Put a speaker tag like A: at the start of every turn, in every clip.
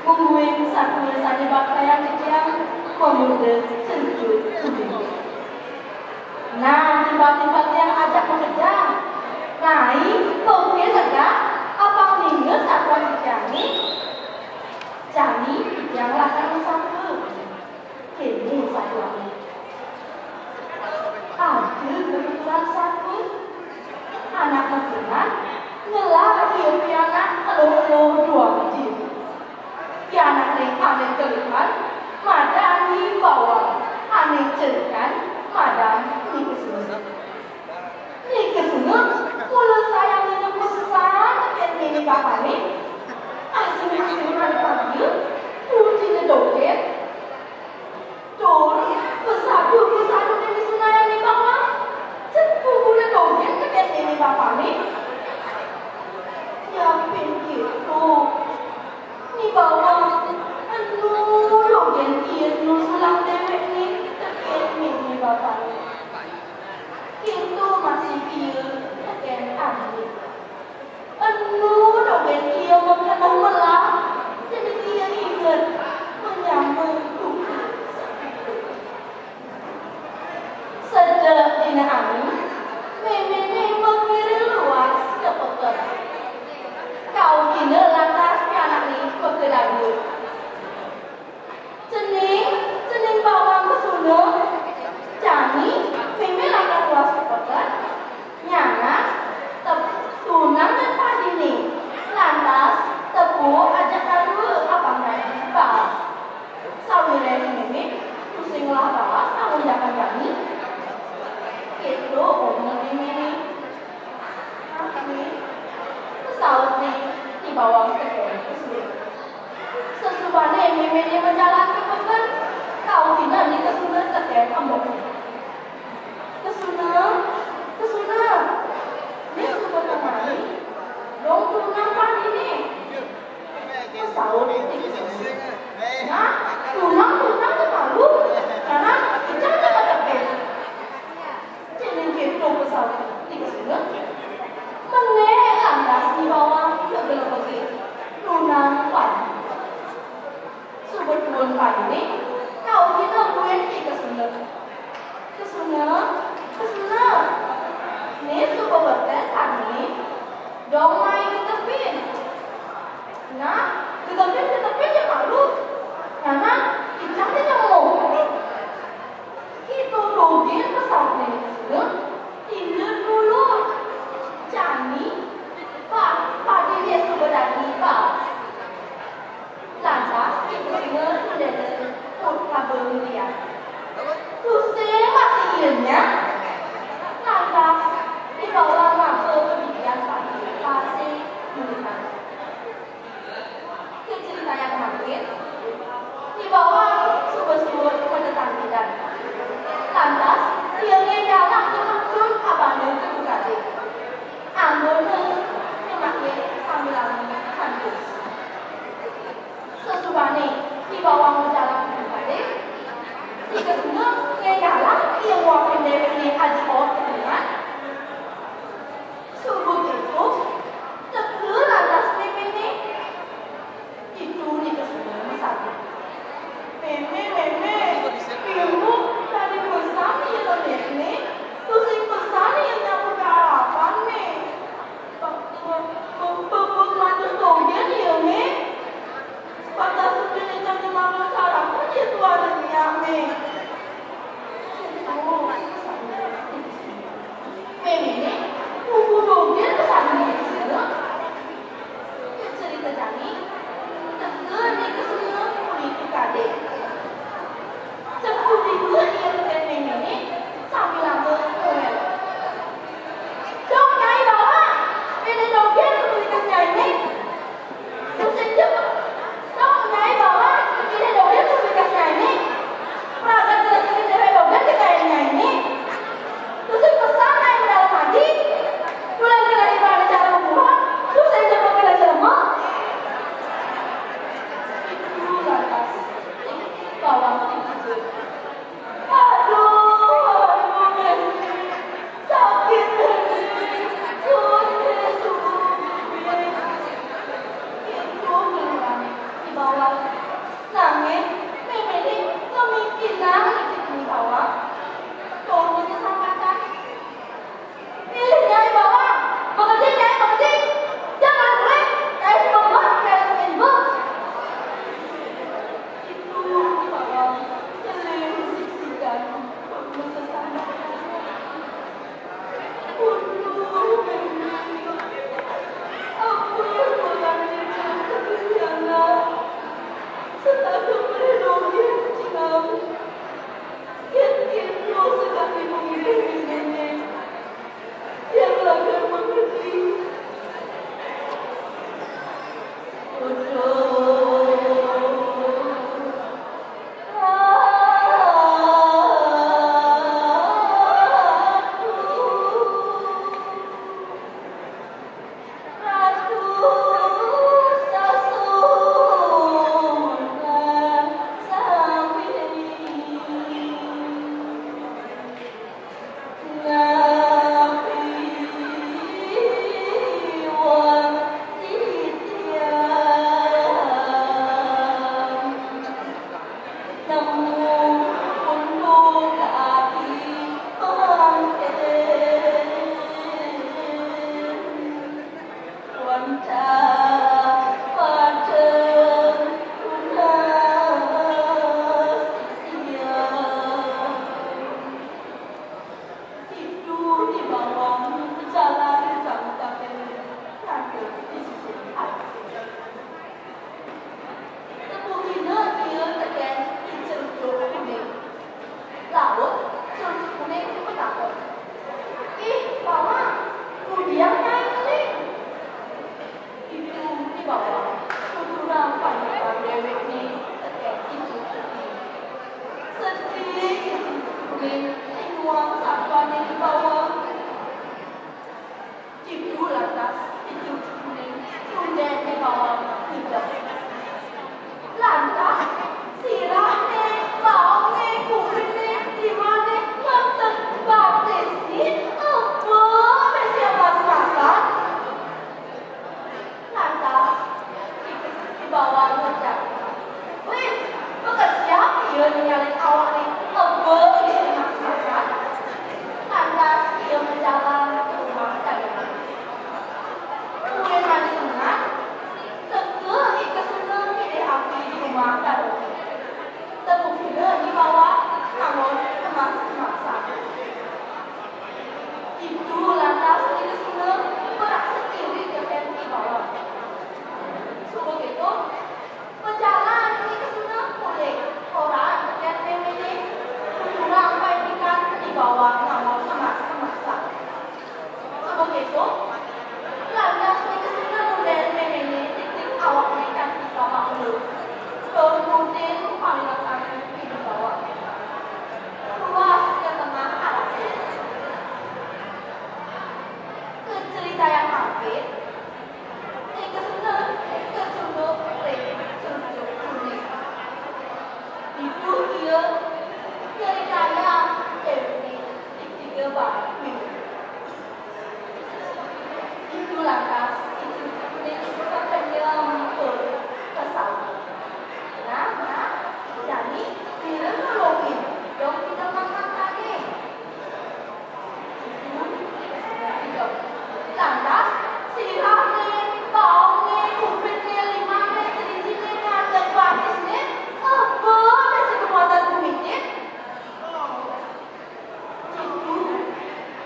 A: Mungguin satu saja pakaian yang memudah senjut tubuh. Nah, tiba-tiba yang ajak bekerja. Naik, mungkin saja apa meninggal satuan dijani. Jani yang lakukan satu. Kini satuan. Ada kebetulan satu. Anak kebetulan ngelah dia anak elo-elo dua biji. Ya anak lain aneh cerikan, madam di bawah, aneh cerikan, madam di kesunut. Di kesunut, mulut saya minum besar, tapi ini bapak ini, asing-asing ada panggil, putihnya doket, dor, besar-besar ini senayan di bawah, cepupnya doket, tapi ini bapak ini, ya pinggir tuh. Ni bawah anu yang kian nu sulang dewek ni terkait ni bapak itu masih kian terkait ahli anu yang kian mengenang melah jadi kian ingat menyambut tubuh sedap dina anu memene mengirim luas ke peker kau kini lantas anak ni berkelabu. Cening bawang kesunut, jani, memang langkah luas kepekan, nyana, tunang dan padi ni, lantas tepuk ajak lalu abang naik bas. Sawire ini, pusing lah bas, kamu jangan jani. Itu omong ini, pesawat ni di bawah kepekan. Sesubahnya memangnya menjalankan pekan, kau tidak di kesunat terkait ambok. Kesunat, ini sudah kemari, dong tunang padi ni. Pesawat di kesunat. Nah, tunang terlalu, karena jangan terkait. Jadi gitu pesawat di kesunat. Menek landas di bawah kegelap begini. Tunang padi. Sebetulnya padi ini, kau kita buat di kesunat. lantas itu kepenyempur kesal. Nah, jadi bila nolongin dong kita makan tadi. Lantas si Hane, Paune, Kupitnya, Limane, Terinjinnya, dan Batisnya apa masih kekuatan kumitnya? Itu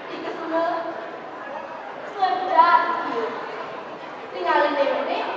A: dikesulah ngedat tinggalin dewe